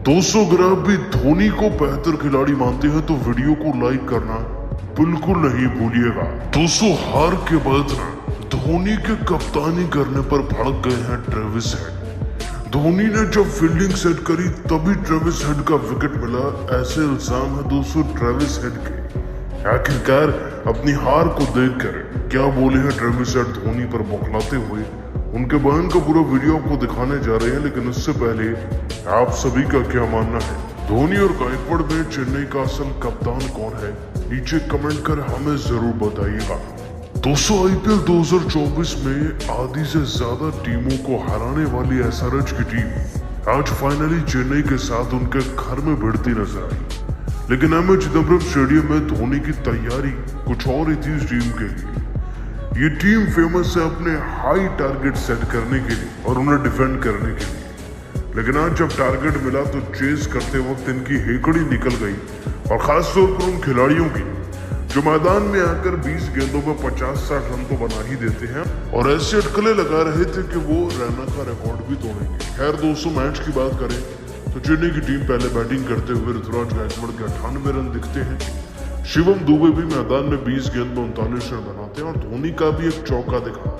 दोस्तों अगर आप भी धोनी को बेहतर खिलाड़ी मानते हैं तो वीडियो को लाइक करना बिल्कुल नहीं भूलिएगा। दोस्तों हार के बाद धोनी के कप्तानी करने पर भड़क गए हैं ट्रेविस हेड। धोनी ने जब फील्डिंग सेट करी तभी ट्रेविस हेड का विकेट मिला, ऐसे इल्जाम है दोस्तों ट्रेविस हेड के। आखिरकार अपनी हार को देखकर क्या बोले हैं ट्रेविस हेड धोनी पर बौखलाते हुए, उनके बयान का पूरा वीडियो आपको दिखाने जा रहे हैं। लेकिन उससे पहले आप सभी का क्या मानना है, धोनी और गायकवाड़ में चेन्नई का असल कप्तान कौन है? नीचे कमेंट कर हमें जरूर बताइएगा। दोस्तों आईपीएल 2024 में आधी से ज्यादा टीमों को हराने वाली एसआरएच की टीम आज फाइनली चेन्नई के साथ उनके घर में भिड़ती नजर आई। लेकिन एमए चिदम्बरम स्टेडियम में धोनी की तैयारी कुछ और ही थी इस टीम के लिए। ये टीम फेमस है अपने हाई टारगेट सेट करने के लिए और उन्हें डिफेंड करने के लिए। लेकिन आज जब टारगेट मिला तो चेस करते वक्त इनकी हेकड़ी निकल गई, और खासतौर पर उन खिलाड़ियों की जो मैदान में आकर 20 गेंदों में 50-60 रन तो बना ही देते हैं और ऐसे अटकलें लगा रहे थे कि वो रैना का रिकॉर्ड भी तोड़ेंगे। खैर दोस्तों मैच की बात करें तो चेन्नई की टीम पहले बैटिंग करते हुए ऋतुराज गायकवाड़ के 98 रन दिखते हैं। शिवम दुबे भी मैदान में 20 गेंद में 39 रन बनाते हैं और धोनी का भी एक चौका दिखा।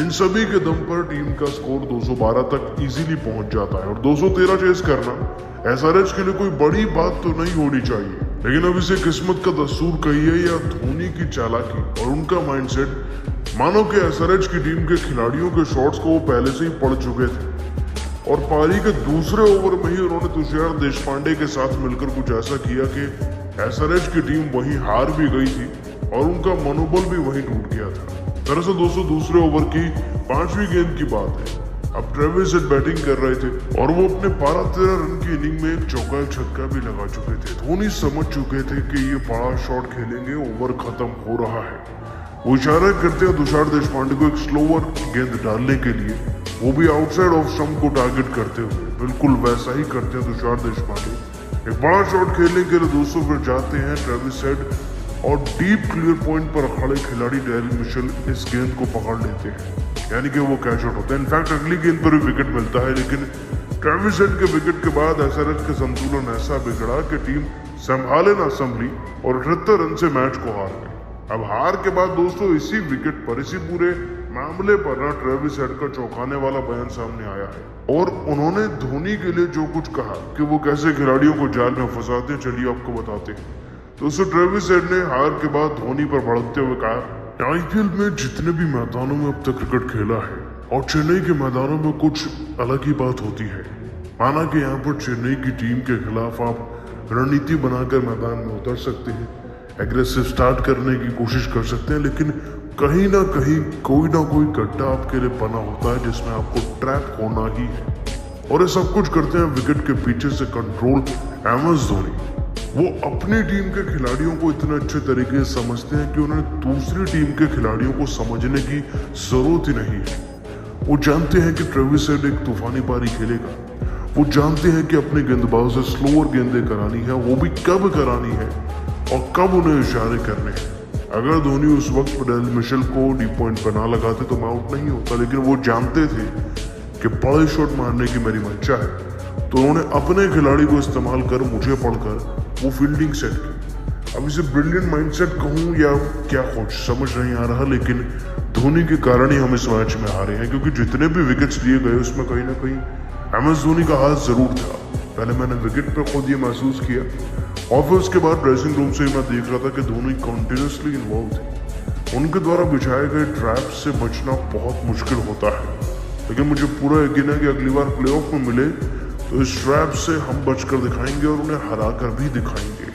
इन सभी के दम पर टीम का स्कोर 212 तक इजीली पहुंच जाता है और 213 चेस करना एसआरएच के लिए कोई बड़ी बात तो नहीं होनी चाहिए। लेकिन अब इसे किस्मत का दस्तूर कहिए या धोनी की चालाकी और उनका माइंडसेट, मानो कि एसआरएच की टीम के खिलाड़ियों के शॉट्स को वो पहले से ही पढ़ चुके थे और पारी के दूसरे ओवर में ही उन्होंने तुषार देशपांडे के साथ मिलकर कुछ ऐसा किया कि एसआरएच की टीम वहीं हार भी गई थी और उनका मनोबल भी वहीं टूट गया था। दरअसल दोस्तों दूसरे ओवर की 5वीं गेंद की बात है। अब ट्रेविस हेड बैटिंग कर रहे थे और वो अपने 12-13 रन की इनिंग में एक चौका छक्का भी लगा चुके थे। धोनी समझ चुके थे कि ये बड़ा शॉट खेलेंगे, ओवर खत्म हो रहा है। वो इशारा करते हैं तुषार देशपांडे को एक स्लोअर गेंद डालने के लिए, वो भी आउटसाइड ऑफ स्टंप को टारगेट करते हुए। बिल्कुल वैसा ही करते हैं तुषार देशपांडे। एक बड़ा शॉट खेलने के लिए दोस्तों फिर जाते हैं ट्रेविस हेड और डीप क्लियर पॉइंट पर खड़े खिलाड़ी डेरिल मिशेल इस गेंद को पकड़ लेते हैं, यानी कि वो कैच आउट होता है। इनफैक्ट अगली गेंद पर भी विकेट मिलता है, लेकिन ट्रेविस हेड के विकेट के बाद एसआरएच का संतुलन ऐसा बिगड़ा कि टीम संभाले ना संभली और 78 रन से मैच को हार गई। अब हार के बाद दोस्तों इसी विकेट पर, इसी पूरे मामले पर ना ट्रेविस हेड का चौंकाने वाला बयान सामने आया है और उन्होंने धोनी के लिए जो कुछ कहा कि वो कैसे खिलाड़ियों को जाल में फंसाते हैं, चलिए आपको बताते हैं। दोस्तों ट्रेविस हेड ने हार के बाद धोनी पर भड़कते हुए कहा, आईपीएल में जितने भी मैदानों में अब तक क्रिकेट खेला है और चेन्नई के मैदानों में कुछ अलग ही बात होती है। माना कि यहाँ पर चेन्नई की टीम के खिलाफ आप रणनीति बनाकर मैदान में उतर सकते हैं, एग्रेसिव स्टार्ट करने की कोशिश कर सकते हैं, लेकिन कहीं ना कहीं कोई ना कोई गड्ढा आपके लिए बना होता है जिसमें आपको ट्रैप होना ही है। और ये सब कुछ करते हैं विकेट के पीछे से कंट्रोल एमएस धोनी। वो अपनी टीम के खिलाड़ियों को इतने अच्छे तरीके से समझते हैं कि उन्हें दूसरी टीम के खिलाड़ियों को समझने की जरूरत ही नहीं है। वो जानते हैं कि ट्रेविस हेड एक तूफानी पारी खेलेगा, वो जानते हैं कि अपने गेंदबाज से स्लोअर गेंदें करानी है, वो भी कब करानी है और कब उन्हें इशारे करने हैं। अगर धोनी उस वक्त डेरिल मिशेल को डीप पॉइंट पर ना लगाते तो मैं आउट नहीं होता, लेकिन वो जानते थे कि बड़े शॉट मारने की मेरी मंशा है, तो उन्होंने अपने खिलाड़ी को इस्तेमाल कर मुझे पढ़कर वो फील्डिंग सेट की। अब इसे ब्रिलियंट माइंडसेट कहूँ या क्या कुछ समझ नहीं आ रहा, लेकिन धोनी के कारण ही हम इस मैच में हारे हैं, क्योंकि जितने भी विकेट्स लिए गए उसमें कहीं ना कहीं एमएस धोनी का हाथ जरूर था। पहले मैंने विकेट पे खुद ये महसूस किया और फिर उसके बाद ड्रेसिंग रूम से मैं देख रहा था कि धोनी कंटिन्यूसली इन्वॉल्व थे। उनके द्वारा बिछाए गए ट्रैप से बचना बहुत मुश्किल होता है, लेकिन मुझे पूरा यकीन है कि अगली बार प्लेऑफ में मिले तो इस ट्रैप से हम बचकर दिखाएंगे और उन्हें हरा कर भी दिखाएंगे।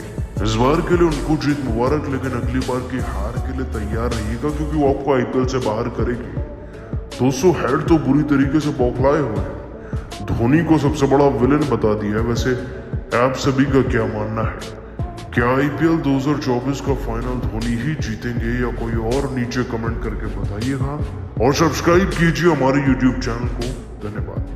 इस बार के लिए उनको जीत मुबारक, लेकिन अगली बार की हार के लिए तैयार रहिएगा क्योंकि वो आपको आईपीएल से बाहर करेगी। दोस्तों हेड तो बुरी तरीके से बौखलाए हुए हैं, धोनी को सबसे बड़ा विलेन बता दिया है। वैसे आप सभी का क्या मानना है, क्या आईपीएल 2024 का फाइनल धोनी ही जीतेंगे या कोई और? नीचे कमेंट करके बताइएगा और सब्सक्राइब कीजिए हमारे यूट्यूब चैनल को। धन्यवाद।